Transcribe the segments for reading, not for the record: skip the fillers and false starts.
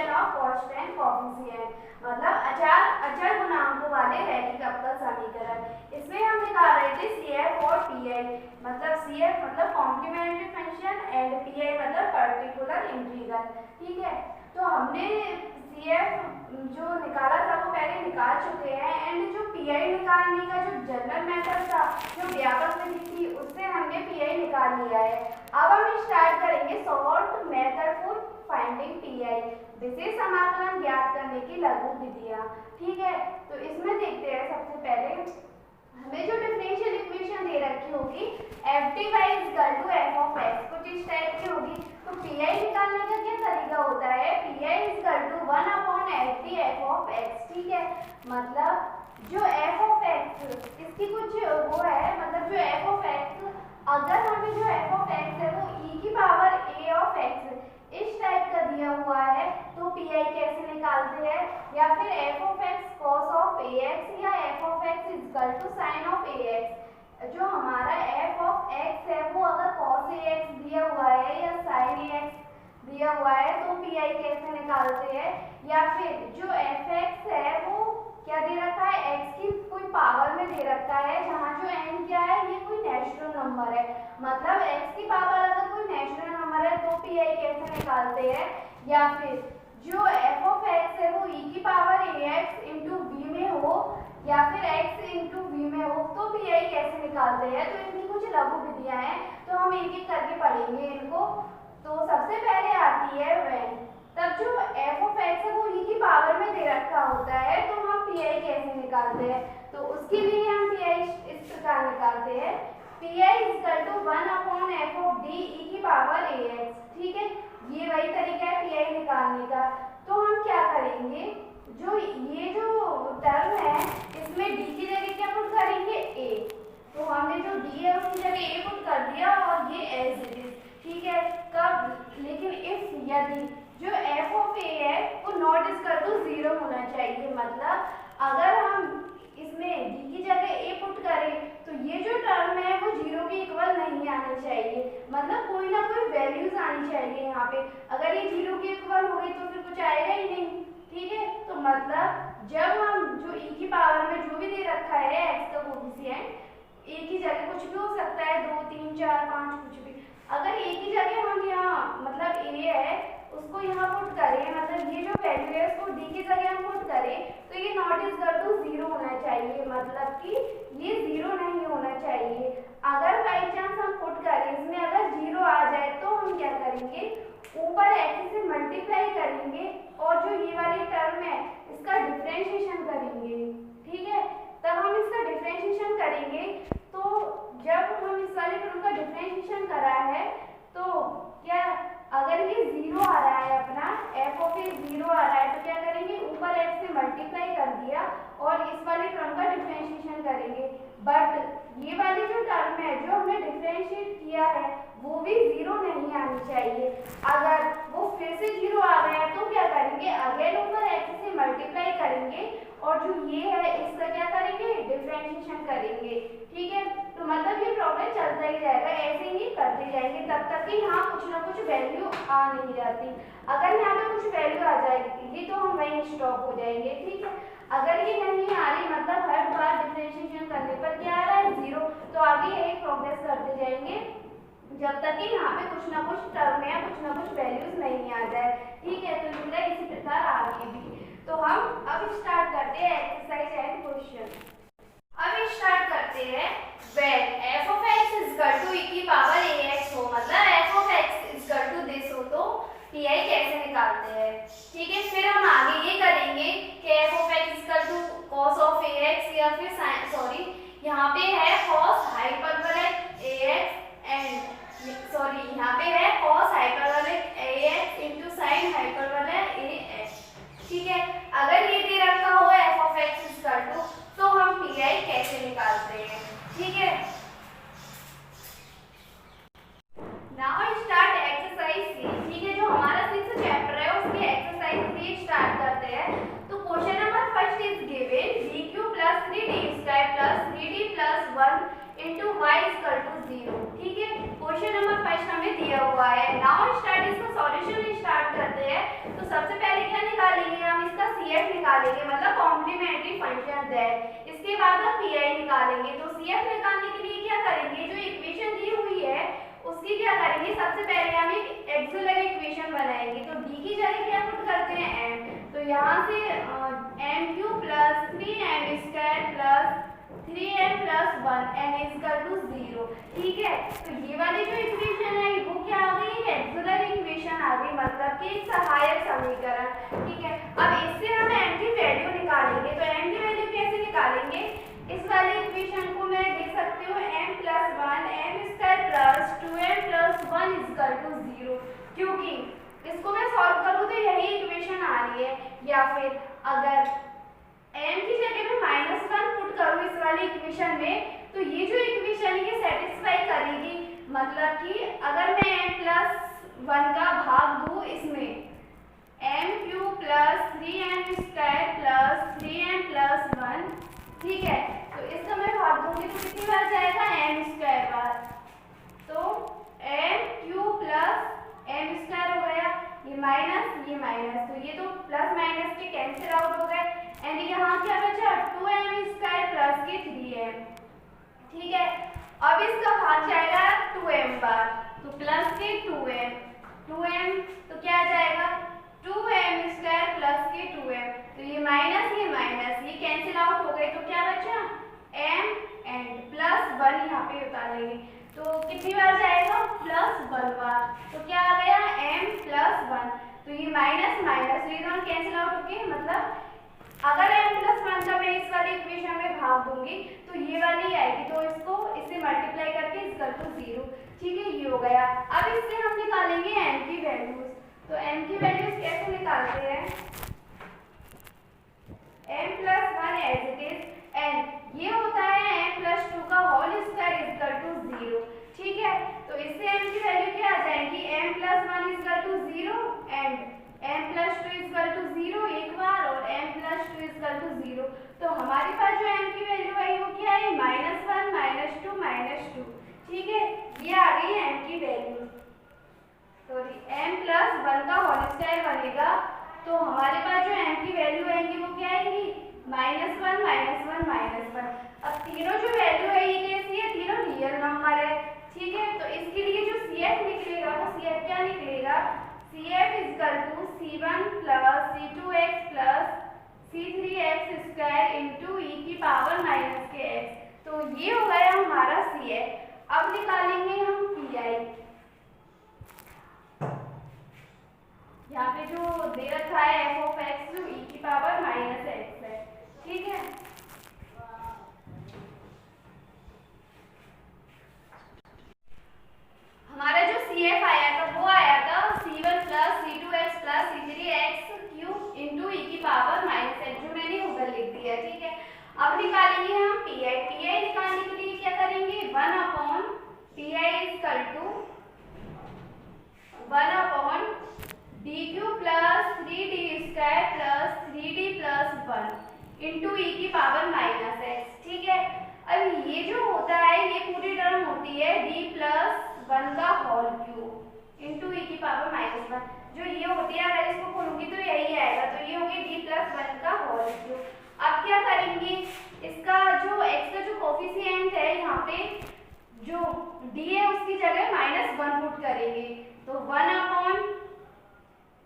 Function of constant coefficient, मतलब अचर गुणांकों वाले रैखिक अवकल समीकरण। इसमें हम निकाल रहे थे CF और PI, मतलब CF मतलब कॉम्प्लीमेंट्री फंक्शन एंड PI मतलब पर्टिकुलर इंटीग्रल। ठीक है, तो हमने CF जो निकाला था वो पहले निकाल चुके हैं, एंड जो PI निकालने का जो जनरल मेथड था, जो व्यापक विधि थी, उससे हमने PI निकाल लिया है। अब हम स्टार्ट करेंगे short method for finding PI, विशेष समाकलन ज्ञात करने की लघु विधियां। ठीक है, तो इसमें देखते हैं सबसे पहले हमें जो डिफरेंशियल इक्वेशन दे रखी होगी FDy = f of x, कुछ इस टाइप की होगी। तो PI निकालने का क्या तरीका होता है, PI = 1/FD f of x। ठीक है, मतलब जो f of x इसकी कुछ वो है, मतलब जो f of x, अगर हमें जो f of x है वो e की पावर a of x इस टाइप का दिया हुआ है, तो PI कैसे निकालते हैं, या फिर f of x cos of ax या f of x = sin of ax। जो हमारा f of x है वो अगर cos ax दिया हुआ है या sin ax दिया हुआ है, तो PI कैसे निकालते हैं, या फिर जो fx है वो क्या दे रखा है, x की कोई पावर में दे रखा है, जहाँ जो n क्या है, ये कोई नेचुरल नंबर है, मतलब x की पावर अगर कोई नेचुरल नंबर है तो PI कैसे निकालते हैं, या फिर जो f of x है वो e की पावर ax into v में हो, या फिर x into v में हो, तो PI कैसे निकालते हैं। तो इनकी कुछ लघु विधियां हैं, तो हम एक एक करके पढ़ेंगे इनको। तो सबसे पहले आती है when, तब जो f of x है वो e की पावर में दे रखा होता है, तो हम PI कैसे निकालते हैं, तो उसके लिए हम PI इस प्रकार निकालते हैं, PI = 1/f of d e की पावर ax। ठीक है, ये वही तरीका है PI निकालने का। तो हम क्या करेंगे, जो ये जो टर्म है इसमें d की जगह क्या पुट करेंगे, a, तो हमने जो d है उसकी जगह a पुट कर दिया और ये as it is। ठीक है, कब, लेकिन इफ यदि जो f of a है वो नॉट इक्वल टू 0 होना चाहिए, मतलब अगर हम इसमें d की जगह a पुट करें तो ये जो टर्म है वो 0 के इक्वल नहीं आनी चाहिए, मतलब कोई ना कोई वैल्यूज आनी चाहिए यहाँ पे। अगर ये 0 के इक्वल हो गई तो फिर कुछ आएगा ही नहीं। ठीक है, तो मतलब जब हम जो e की पावर में जो भी दे रखा है x का कोएफिशिएंट, a की जगह कुछ भी हो सकता है, 2 3 4 5 कुछ भी, अगर a की जगह हम यहाँ मतलब a है उसको यहाँ पुट करें, मतलब ये जो वैल्यू है उसको d की जगह हम पुट करें, तो ये नॉट इक्वल टू 0 होना चाहिए, मतलब कि ये 0 नहीं होना चाहिए। अगर बाई चांस हम पुट करें इसमें अगर 0 आ जाए तो हम क्या करेंगे, ऊपर x से मल्टीप्लाई करेंगे और जो ये वाली टर्म है इसका डिफरेंशिएशन करेंगे। ठीक है, तब हम इसका डिफरेंशिएशन करेंगे, तो जब हम इस वाले टर्म का डिफरेंशिएशन करा है तो क्या, अगर ये 0 आ रहा है, अपना f of a 0 आ रहा है, तो क्या करेंगे, ऊपर x से मल्टीप्लाई कर दिया और इस वाले टर्म का डिफरेंशिएशन करेंगे। बट ये वाली जो टर्म है जो हमने डिफरेंशिएट किया है वो भी 0 नहीं आनी चाहिए। अगर वो फिर से 0 आ गया तो क्या करेंगे, अगेन ऊपर x से मल्टीप्लाई करेंगे और जो ये है इसका क्या करेंगे, डिफरेंशिएशन करेंगे। ठीक है, तो मतलब ये प्रॉब्लम चलता ही जाएगा, ऐसे ही करते जाएंगे तब तक कि यहाँ कुछ ना कुछ वैल्यू आ नहीं जाती। अगर यहाँ पे कुछ वैल्यू आ जाएगी तो हम वहीं स्टॉप हो जाएंगे। ठीक है, अगर ये नहीं आ रही, मतलब हर बार डिफरेंशिएशन करने पर क्या आ रहा है, 0, तो आगे यही प्रोग्रेस करते जाएंगे जब तक कि यहाँ पे कुछ ना कुछ टर्म या कुछ ना कुछ वैल्यूज नहीं आ जाए। ठीक है, तो मिला इसी प्रकार आगे भी। तो हम अब स्टार्ट करते हैं एक्सरसाइज एंड क्वेश्चन। अब स्टार्ट करते हैं when f of x = e की पावर ax हो, मतलब f of x = this हो, तो PI कैसे निकालते हैं। ठीक है, फिर हम आगे ये करेंगे कि f of x = cos of ax या फिर सॉरी यहाँ पे है cos हाइपरबोलिक ax एंड यहाँ पे है cos hyperbolic ax into sin hyperbolic ax। ठीक है, अगर ये दे रखा हो f of x = तो हम PI कैसे निकालते हैं। ठीक है, नाउ स्टार्ट एक्सरसाइज 3। ठीक है, जो हमारा 6th चैप्टर है उसकी एक्सरसाइज 3 स्टार्ट करते हैं। तो question number first is given dq + 3d² + 3d + 1 * y = 0। ठीक है, क्वेश्चन नंबर फर्स्ट हमें दिया हुआ है। नाउ स्टार्ट इसका सॉल्यूशन स्टार्ट करते हैं। तो सबसे पहले क्या फंक्शन दैट। इसके बाद हम पीआई निकालेंगे। तो सीएफ निकालने के लिए क्या करेंगे, जो इक्वेशन दी हुई है उसकी क्या करेंगे, सबसे पहले हम एक एक्सिलरी इक्वेशन बनाएंगे। तो डी की जगह क्या पुट करते हैं, एम। तो यहाँ से M Q plus 3m square plus 3m plus 1 n is equal to 0। ठीक है, तो ये वाली जो इक्वेशन है वो क्या आ गई, एक एक्सिलरी इक्वेशन आ गई, मतलब कि एक सहायक समीकरण। ठीक है, अब इससे हम m की वैल्यू निकालेंगे। तो m की वैल्यू कैसे निकालेंगे, इस वाली इक्वेशन को मैं लिख सकती हूँ m plus 1 m square plus 2m plus 1 is equal to 0, क्योंकि इसको मैं सॉल्व करूँ तो यही इक्वेशन आ रही है। या फिर अगर m की जगह में -1 पुट करूँ इस वाली इक्वेशन में, तो ये जो इक्वेशन है ये सेटिस्फाई करेगी। मतलब कि अगर मैं m प्लस 1 का भाग दूँ इसमें m Q plus 3m square plus 3m plus 1, ठीक है, तो इसका मैं भाग दूंगी तो कितनी बार जाएगा, m स्क्वायर बार। तो m Q plus m square हो गया, ये माइनस, तो ये तो प्लस माइनस के कैंसिल आउट हो गए, एंड यहाँ क्या बचा 2m स्क्वायर प्लस के 3m। ठीक है, अब इसका भाग जाएगा 2m बार, तो प्लस के 2m, तो क्या आ जाएगा 2m स्क्वायर प्लस के 2m। तो ये माइनस ये कैंसिल आउट हो गए, तो क्या बचा m एंड प्लस 1 यहाँ पे उतार लेंगे। तो कितनी बार जाएगा, प्लस 1 बार, तो क्या आ गया m प्लस 1। तो ये माइनस ये दोनों कैंसिल आउट हो गए, मतलब अगर m प्लस 1 का मैं इस वाली इक्वेशन में भाग दूंगी तो ये वाली आएगी, तो इसको इससे मल्टीप्लाई करके इक्वल टू 0। ठीक है, ये हो गया। अब इससे हम निकालेंगे m की वैल्यूज। तो m की वैल्यूज कैसे निकालते हैं, m plus 1 as it is, and ये होता है m प्लस 2 का होल स्क्वायर इक्वल टू 0। ठीक है, तो इससे m की वैल्यू क्या आ जाएगी, m plus 1 equal to 0 and m plus 2 equal to 0 एक बार, और m प्लस 2 इक्वल टू 0। तो हमारे पास जो m की वैल्यू आई वो क्या है, -1 -2 -2। ठीक है, ये आ गई है m की वैल्यू। सॉरी, m प्लस 1 का होल स्क्वायर बनेगा, तो हमारे पास जो m की वैल्यू आएगी वो क्या आएगी, -1 -1 -1। अब तीनों जो वैल्यू है ये कैसी है, तीनों रियल नंबर है। ठीक है, तो इसके लिए जो CF निकलेगा वो CF क्या निकलेगा, CF equal to C1 plus C2x plus C3x square into e की पावर -kx। तो ये हो गया हमारा CF। अब निकालेंगे हम PI। यहाँ पे जो दे रखा है f ऑफ x जो e की पावर -x है। ठीक है, हमारा जो CF आया था वो आया था C1 plus C2x plus C3x cube into e की पावर -x, जो मैंने ऊपर लिख दिया। ठीक है, अब निकालेंगे हम PI। PI निकालने के लिए क्या करेंगे, 1 upon PI equal to 1 upon dq plus 3d square plus 3d plus 1 into e की पावर -x। ठीक है, अब ये जो होता है ये पूरी टर्म होती है d प्लस 1 का होल क्यूब इंटू e की पावर -1। जो ये होती है अगर इसको खोलूंगी तो यही आएगा, तो ये होगी d प्लस 1 का होल क्यूब। अब क्या करेंगे, इसका जो x का जो कोफिशिएंट है यहाँ पे जो d है उसकी जगह -1 पुट करेंगे। तो 1 अपॉन,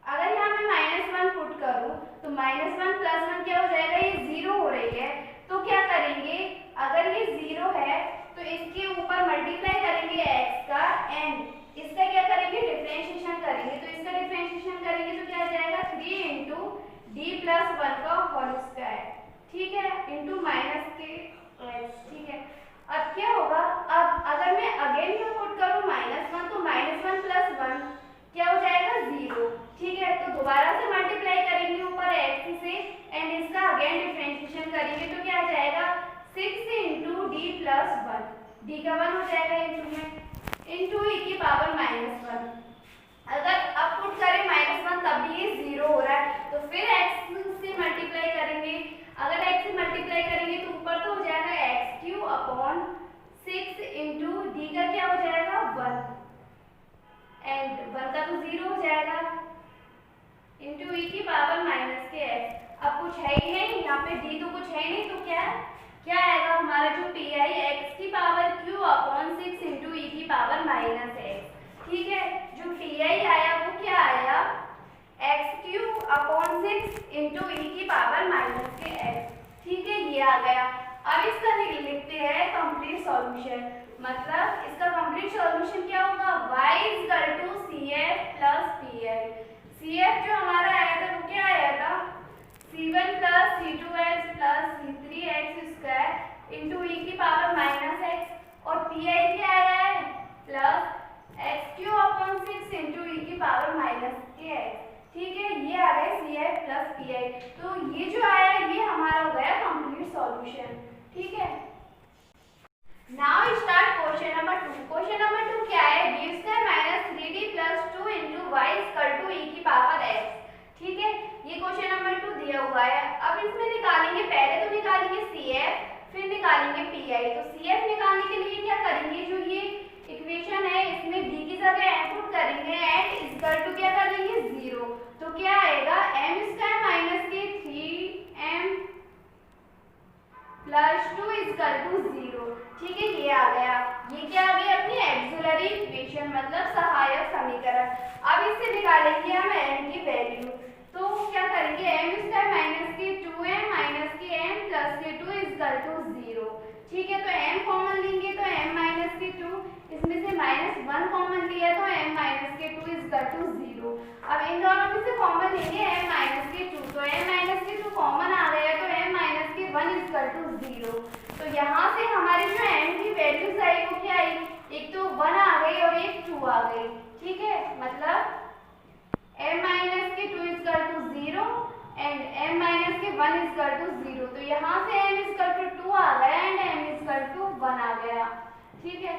अगर यहाँ पे -1 पुट करूँ तो -1 प्लस 1 क्या हो जाएगा, ये 0 हो रही है। तो क्या करेंगे, अगर ये 0 है तो इसके ऊपर मल्टीप्लाई करेंगे x का, एंड इसका क्या करेंगे, डिफरेंशिएशन करेंगे। तो इसका डिफरेंशिएशन करेंगे तो क्या आ जाएगा, 3 इंटू d प्लस 1 का होल स्क्वायर। ठीक है, इंटू माइनस के x। ठीक है, अब क्या होगा, अब अगर मैं अगेन में पुट करूँ -1 तो -1 प्लस 1 क्या हो जाएगा, 0। ठीक है, तो दोबारा से मल्टीप्लाई करेंगे ऊपर x से, एंड इसका अगेन डिफरेंशिएशन करेंगे तो क्या आ जाएगा, 6 इंटू d प्लस 1, d का 1 हो जाएगा इंटू e की पावर -1। अगर अब पुट करें -1 तब भी ये 0 हो रहा है, तो फिर x से मल्टीप्लाई करेंगे। अगर x से मल्टीप्लाई करेंगे तो ऊपर तो हो जाएगा x³ अपॉन 6 इंटू d का क्या हो जाएगा, 1, एंड 1 का तो 0 हो जाएगा इंटू e की पावर -kx। अब कुछ है ही नहीं, यहाँ पे डी तो कुछ है ही नहीं, तो क्या आएगा हमारा जो पी आई एक्स की power Q upon 6 into e की पावर माइनस एक्स। ठीक है, जो पी आई आया वो क्या आया, x Q upon 6 into e की पावर माइनस के एक्स। ठीक है, ये आ गया। अब इसका लिखते हैं कंप्लीट सॉल्यूशन, मतलब इसका कंप्लीट सॉल्यूशन क्या होगा, y equal to C F plus P I. C F जो हमारा आया था वो क्या आया था, c1 plus c2x plus c3x square into e की पावर माइनस एक्स, और पी आई क्या आया है, plus x Q upon 6 into e की पावर माइनस के एक्स। ठीक है, ये आ गया C F plus P I. तो ये जो आया ये हमारा हो गया कंप्लीट सॉल्यूशन। ठीक है, now start question number 2। Question number 2 क्या है, D square minus 3d plus 2 into y equal to e की पावर एक्स। ठीक है, ये क्वेश्चन नंबर 2 दिया हुआ है। अब इसमें निकालेंगे, पहले तो निकालेंगे सी एफ, फिर निकालेंगे पी आई। तो सी एफ निकालने के लिए क्या करेंगे, जो ये इक्वेशन है इसमें डी की जगह एम पुट करेंगे एंड इक्वल टू क्या कर देंगे 0। तो क्या आएगा, एम स्क्वायर माइनस के 3m प्लस 2 इक्वल टू 0। ठीक है, ये आ गया। ये क्या आ गई, अपनी एक्सिलरी इक्वेशन मतलब सहायक समीकरण। अब इससे निकालेंगे हम m की वैल्यू। तो क्या करेंगे, m स्क्वायर माइनस के 2m माइनस के m प्लस के 2 इक्वल टू 0। ठीक है, तो m कॉमन लेंगे तो m माइनस के 2, इसमें से -1 कॉमन लिया तो m minus k 2 equal to 0। अब इन दोनों में से कॉमन लेंगे m माइनस के 2, तो m माइनस के 2 कॉमन आ गया तो m minus k 1 equal to 0। तो यहाँ से हमारी जो m की वैल्यूज आई वो क्या आई, एक तो 1 आ गई और एक 2 आ गई। ठीक है, मतलब m minus k 2 equal to 0 and m minus k 1 equal to 0। तो यहाँ से m इक्वल टू 2 आ गया एंड m इक्वल टू 1 आ गया। ठीक है,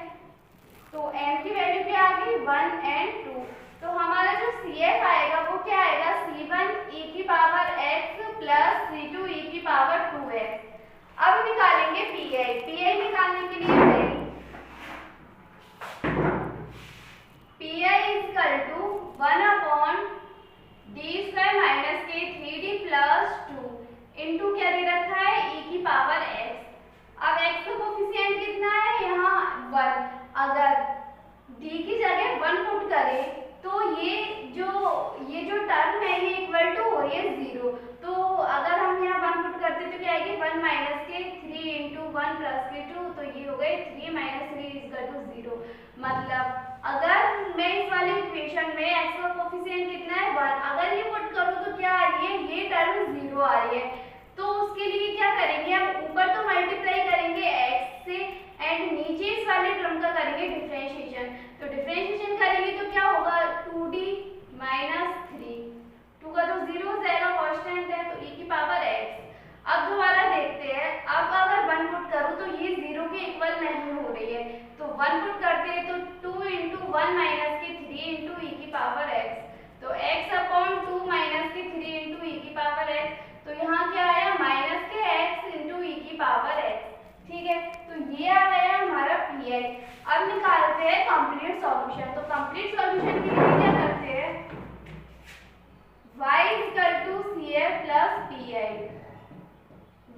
तो m की वैल्यू क्या आ गई, 1 एंड 2। तो हमारा जो CF आएगा वो क्या आएगा, c1 e की power x plus c2 e की पावर 2x। अब निकालेंगे PI। PI निकालने के लिए PI equal to 1 upon D square minus के 3d प्लस 2 इंटू क्या दे रखा है, e की पावर x। अब x का कोफिशिएंट कितना है, यहाँ 1। अगर d की जगह 1 पुट करें तो ये जो टर्म है ये इक्वल टू हो रही है 0। तो अगर हम यहाँ 1 पुट करते तो क्या आएगी, 1 माइनस के 3 इंटू 1 प्लस के 2, तो ये हो गए 3 माइनस 3 इक्वल टू 0। मतलब अगर मैं इस वाली इक्वेशन में x का कोफिशिएंट कितना है 1, अगर ये पुट करूँ तो क्या आ रही है, ये टर्म 0 आ रही है। तो उसके लिए क्या करेंगे, हम ऊपर तो मल्टीप्लाई करेंगे x से एंड नीचे इस वाले टर्म का करेंगे डिफरेंशिएशन। तो डिफरेंशिएशन करेंगे तो क्या होगा, 2d माइनस 3, 2 का तो 0 हो जाएगा, कांस्टेंट है तो e की पावर x। अब दोबारा देखते हैं, अब अगर 1 पुट करूँ तो ये 0 के इक्वल नहीं हो रही है, तो 1 पुट करते हैं तो 2 इंटू 1 माइनस के 3 इंटू ई की पावर x। तो x अपॉन 2 माइनस के 3 इंटू ई की पावर x। तो यहाँ क्या आया, माइनस के x इंटू ई की पावर x। ठीक है, तो ये आ गया हमारा PI। अब निकालते हैं कंप्लीट सॉल्यूशन। तो कंप्लीट सॉल्यूशन के लिए क्या करते हैं, y equal to CF plus PI।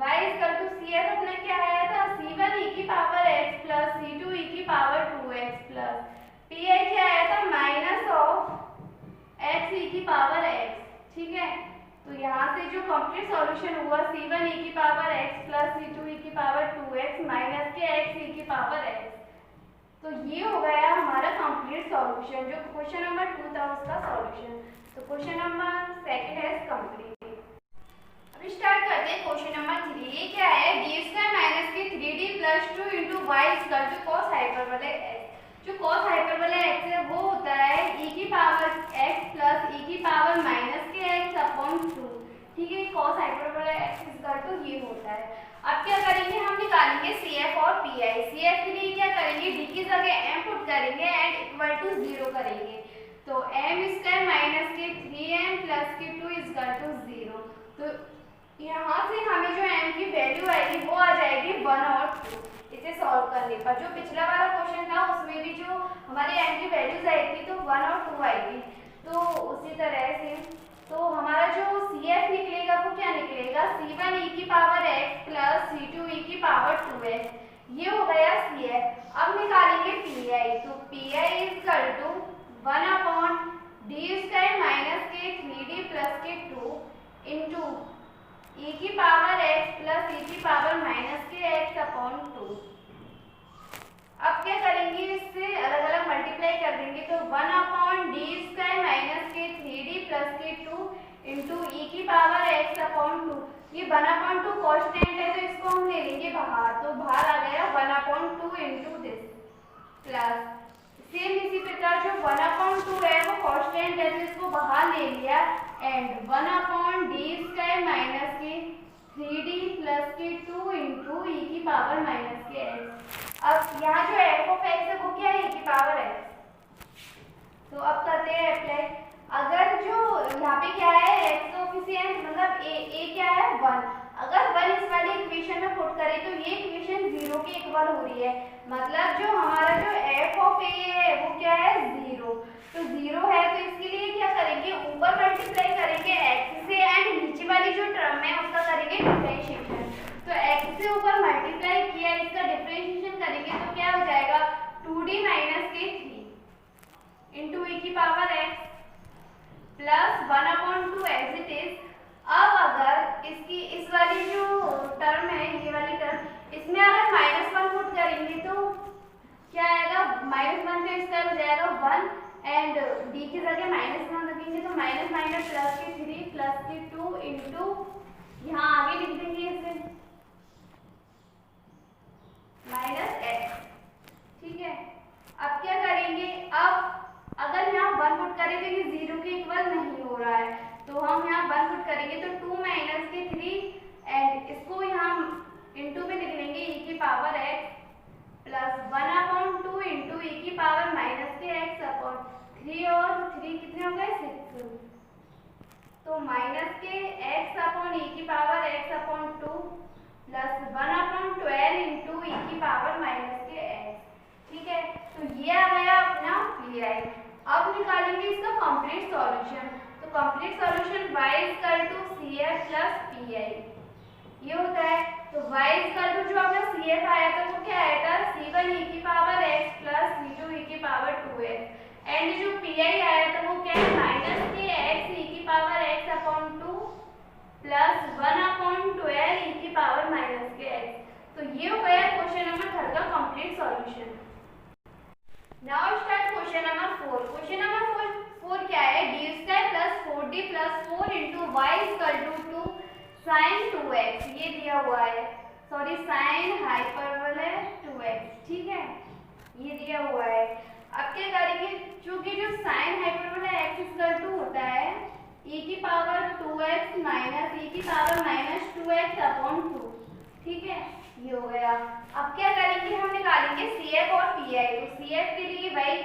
y equal to CF अपना क्या आया था, c1 e की power x plus c2 e की पावर 2x प्लस PI क्या आया था, माइनस ऑफ x e की पावर x। ठीक है, तो यहाँ से जो कंप्लीट सॉल्यूशन हुआ c1 e की power x plus c2 e की पावर 2x माइनस के x e की पावर x। तो ये हो गया हमारा कंप्लीट सॉल्यूशन, जो क्वेश्चन नंबर 2 था उसका सॉल्यूशन। तो क्वेश्चन नंबर 2 है कंप्लीट। अब स्टार्ट करते हैं क्वेश्चन नंबर 3। ये क्या है, डी स्क्वायर माइनस के 3d plus 2 into y equal to cos hyperbola x। जो कॉस हाइपरबोला x है वो होता है e की पावर x प्लस e की पावर माइनस के x अपॉन 2। ठीक है, cos hyperbola x equal to ये होता है। अब क्या करेंगे, हम निकालेंगे CF और PI। CF के लिए क्या करेंगे, d की जगह m पुट करेंगे एंड इक्वल टू 0 करेंगे। तो m स्क्वायर माइनस के 3m प्लस के 2 इक्वल टू 0। तो यहाँ से हमें जो m की वैल्यू आएगी वो आ जाएगी 1 और 2। इसे सॉल्व करने पर जो पिछला वाला क्वेश्चन था उसमें भी जो हमारे m की वैल्यूज आई थी तो 1 और 2 आई थी, तो उसी तरह से तो हमारा जो CF निकलेगा वो क्या निकलेगा, c1 e की power x plus c2 e की पावर 2x, ये हो गया CF। अब निकालेंगे PI, तो PI is equal to 1 upon D square minus के 3d प्लस के 2 इंटू e की पावर x प्लस e की पावर माइनस के x अपॉन 2। अब क्या करेंगे, इससे अलग अलग मल्टीप्लाई कर देंगे, तो 1 अपॉन डी स्क्वायर माइनस के 3d प्लस के 2 इंटू ई की पावर x अपॉन 2। ये 1 अपॉन 2 कॉन्स्टेंट है तो इसको हम ले लेंगे बाहर, तो बाहर आ गया 1 upon 2 into this plus same इसी प्रकार जो 1 अपॉन 2 है वो कॉन्स्टेंट है तो इसको बाहर ले लिया and 1 upon D square minus के 3d प्लस के 2 इंटू ई की पावर माइनस के x। अब यहाँ जो f ऑफ x है वो क्या है, e की पावर x। तो अब करते हैं अप्लाई। अगर जो यहाँ पे क्या है x कोफिशिएंट मतलब a क्या है 1, अगर 1 इस वाली इक्वेशन में पुट करें तो ये इक्वेशन 0 के इक्वल हो रही है, मतलब जो हमारा जो f ऑफ a है वो क्या है 0, तो 0 है तो इसके लिए क्या करेंगे, ऊपर मल्टीप्लाई करेंगे x से एंड नीचे वाली जो टर्म है उसका करेंगे डिफरेंशिएशन। तो x से ऊपर मल्टीप्लाई किया, इसका डिफरेंशिएशन करेंगे तो क्या हो जाएगा 2d माइनस के 3 इंटू ई की power x plus 1 upon 2 as it is. अब अगर इसकी इस वाली जो टर्म है ये वाली टर्म, इसमें अगर -1 पुट करेंगे तो क्या आएगा, -1 पे इसका हो जाएगा 1 एंड d की जगह -1 रखेंगे तो माइनस माइनस प्लस के 3 प्लस के 2 इंटू यहाँ आगे लिख देंगे इसे माइनस x, ठीक है। अब क्या करेंगे, अब अगर यहाँ 1 पुट करें तो ये 0 के इक्वल नहीं हो रहा है, तो हम यहाँ 1 पुट करेंगे तो 2 माइनस के 3 एंड इसको यहाँ इंटू में लिख लेंगे e की power x plus 1 upon 2 into e की पावर माइनस के x अपॉन 3 और 3 कितने हो गए 6, तो माइनस के x अपॉन ई की power x upon 2 plus 1 upon 12 into e की पावर माइनस के x, ठीक है। तो ये आ गया अपना PI। अब निकालेंगे इसका कंप्लीट सॉल्यूशन, तो complete solution y equal to CF plus PI ये होता है। तो y इक्वल टू जो अपना CF आया था वो क्या आया था C1 e की power x plus C2 e की पावर 2x एंड जो PI आया था वो क्या है माइनस के x e की power x upon 2 plus 1 upon 12 e की पावर माइनस के x। तो ये हो गया क्वेश्चन नंबर 3 का complete solution. Now start question number 4। Question number 4 क्या है, d square plus 4d plus 4 into y equal to 2 sine 2x, ये दिया हुआ है, सॉरी साइन हाइपरबोला 2x, ठीक है, ये दिया हुआ है। अब क्या करेंगे, चूंकि जो sine hyperbola x equal to होता है e की पावर 2x माइनस e की पावर माइनस 2x अपॉन 2, ठीक है, ये हो गया। अब क्या करेंगे, हम निकालेंगे CF और PI। तो CF के लिए भाई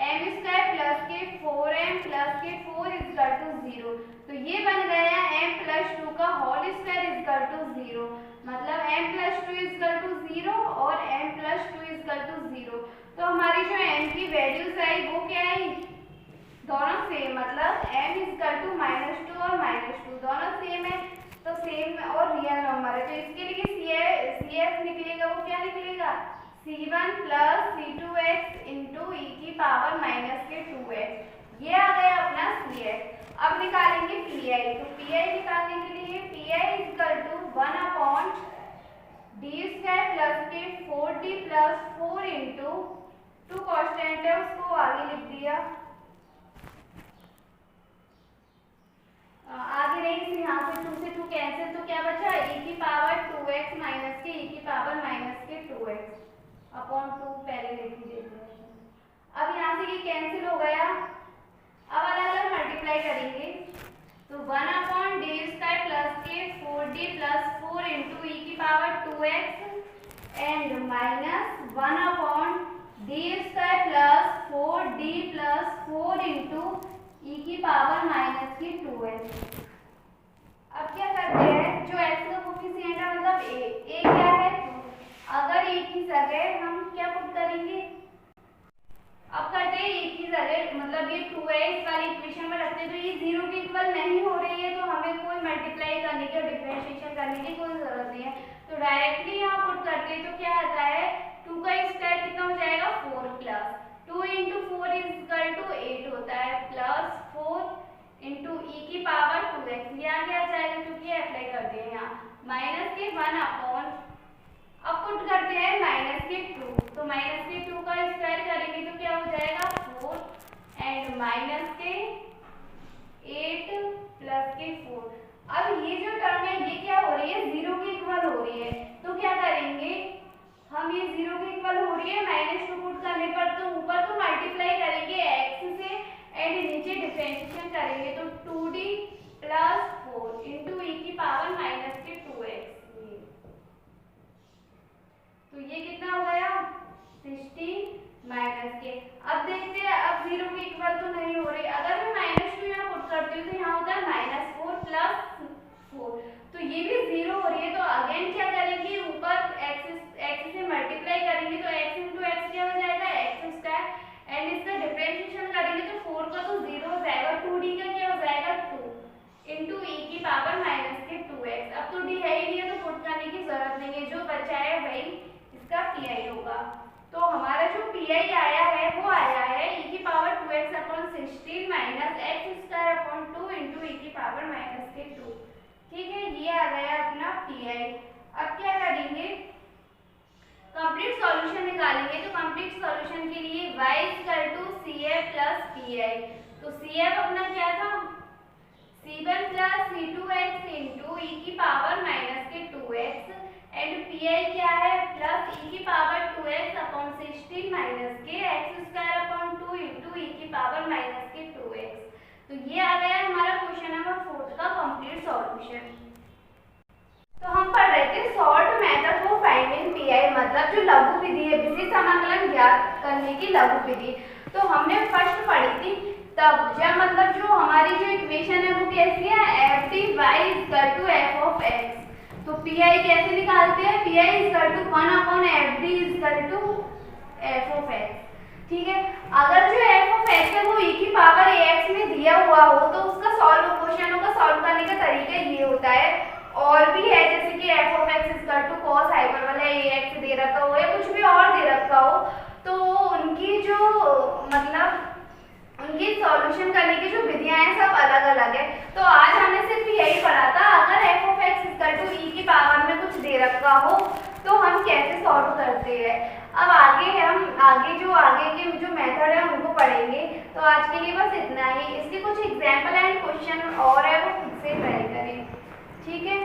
m स्क्वायर प्लस के 4m प्लस के 4 इक्वल टू 0, तो ये बन गया m प्लस 2 का होल स्क्वायर इक्वल टू 0, मतलब m प्लस 2 इक्वल टू 0 और m प्लस 2 इक्वल टू 0। तो हमारी जो m की वैल्यूज आई वो क्या आई, दोनों सेम, मतलब m इक्वल टू -2 और -2 दोनों सेम है, तो सेम और रियल नंबर है, तो इसके लिए CF निकलेगा वो क्या निकलेगा C1 plus C2x into e की पावर माइनस के 2x, ये आ गया अपना CF। अब निकालेंगे PI, तो PI निकालने के लिए PI equal to 1 upon D square plus के 4d प्लस 4 इंटू 2 कॉन्स्टेंट है उसको आगे लिख दिया, आगे नहीं से यहाँ से 2 से 2 कैंसिल, तो क्या बचा e की पावर 2x माइनस के e की पावर माइनस के 2x अपॉन 2 पहले लिख दीजिए। अब यहाँ से ये कैंसिल हो गया, अब अलग अलग मल्टीप्लाई करेंगे, तो 1 अपॉन डी स्क्वायर प्लस के 4d प्लस 4 इंटू ई की power 2x and minus 1 upon D square plus 4d plus 4 into e की पावर माइनस की 2x। अब क्या करते हैं, जो x का कोफिशिएंट है मतलब a क्या है 2, अगर a की जगह हम क्या पुट करेंगे, अब करते हैं a की जगह मतलब ये 2 है इस वाली इक्वेशन में रखते हैं, तो ये 0 के इक्वल नहीं हो रही है तो हमें कोई मल्टीप्लाई करना करने की और डिफरेंशिएशन करने की कोई जरूरत नहीं है। तो डायरेक्टली यहाँ पुट करते हैं तो क्या आता है 2 का स्क्वायर कितना हो जाएगा 4 plus 2 into 4 is equal to 8 होता है प्लस 4 इंटू ई की पावर 2x। यहाँ क्या आ जाएगा क्योंकि अप्लाई करते हैं यहाँ माइनस के 1 अपॉन अब पुट करते हैं माइनस के 2 तो माइनस के 2 का स्क्वायर करेंगे तो क्या हो जाएगा 4 एंड माइनस के 8 प्लस के 4। अब ये जो टर्म है ये क्या हो रही है 0 के इक्वल हो रही है तो क्या करेंगे हम ये 0 के इक्वल हो रही है माइनस 2 पुट करने पर तो ऊपर तो मल्टीप्लाई करेंगे x से एंड नीचे डिफरेंशिएशन करेंगे तो 2d प्लस 4 इंटू ई की पावर माइनस के 2x। तो ये कितना हो गया 16 माइनस के। अब देखते हैं अब 0 के इक्वल तो नहीं हो रही अगर मैं माइनस 2 यहाँ पुट करती हूँ तो यहाँ होता है माइनस 4 प्लस 4 तो ये भी 0 हो रही है तो अगेन क्या करेंगे ऊपर x से मल्टीप्लाई करेंगे तो x इंटू एक्स क्या हो जाएगा x स्क्वायर एंड इसका डिफरेंशिएशन करेंगे तो 4 का तो 0 हो जाएगा 2d का क्या हो जाएगा 2 इंटू ई की पावर माइनस के 2x। अब तो d है ही नहीं है तो पुट करने की जरूरत नहीं है जो बचा है वही इसका pi होगा। तो हमारा जो pi आया है वो आया है e की power 2x upon 16 minus x square upon 2 into e की पावर माइनस के 2। ठीक है ये आ गया अपना pi। अब क्या करेंगे कंप्लीट सॉल्यूशन निकालेंगे तो कंप्लीट सॉल्यूशन के लिए y equal to cf plus pi। तो cf अपना क्या था c1 plus c2x into e की पावर माइनस के 2x एंड pi क्या है प्लस ई की पावर 2x अपॉन 16 माइनस के x square upon 2 into e की पावर माइनस के 2x। तो ये आ गया हमारा क्वेश्चन नंबर 4 का कंप्लीट सॉल्यूशन। तो हम पढ़ रहे थे salt method for finding pi मतलब जो लघु विधि है विशेष समाकलन ज्ञात करने की लघु विधि। तो हमने फर्स्ट पढ़ी थी तब जब मतलब जो हमारी जो इक्वेशन है वो कैसी है f dy equal to f of x। तो pi कैसे निकालते हैं pi equal to 1 upon f d equal to f of x। ठीक है अगर जो f ऑफ x है वो e की पावर ax में दिया हुआ हो तो उसका क्वेश्चनों का सॉल्व करने का तरीका ये होता है। और भी है जैसे कि f of x equal to cos hyperbola ax दे रखा हो या कुछ भी और दे रखा हो तो उनकी जो मतलब उनकी सॉल्यूशन करने की जो विधियां हैं सब अलग अलग है। तो आज हमने सिर्फ यही पढ़ा था अगर f of x equal to e की पावर में कुछ दे रखा हो तो हम कैसे सॉल्व करते हैं। अब आगे के जो मेथड है उनको पढ़ेंगे। तो आज के लिए बस इतना ही। इसके कुछ एग्जाम्पल एंड क्वेश्चन और है वो खुद से ट्राई करें। ठीक है।